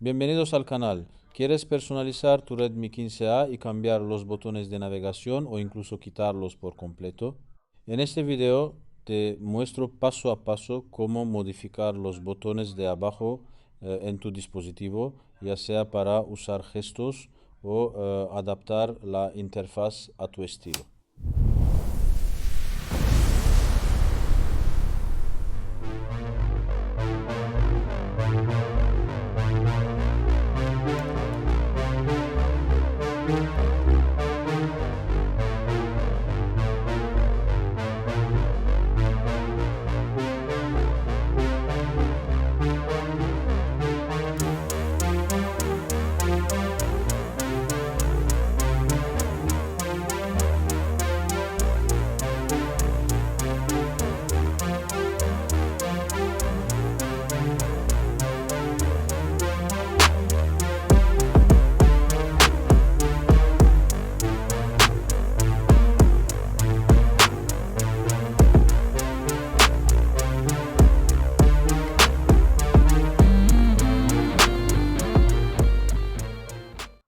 Bienvenidos al canal. ¿Quieres personalizar tu Redmi 15A y cambiar los botones de navegación o incluso quitarlos por completo? En este video te muestro paso a paso cómo modificar los botones de abajo en tu dispositivo, ya sea para usar gestos o adaptar la interfaz a tu estilo.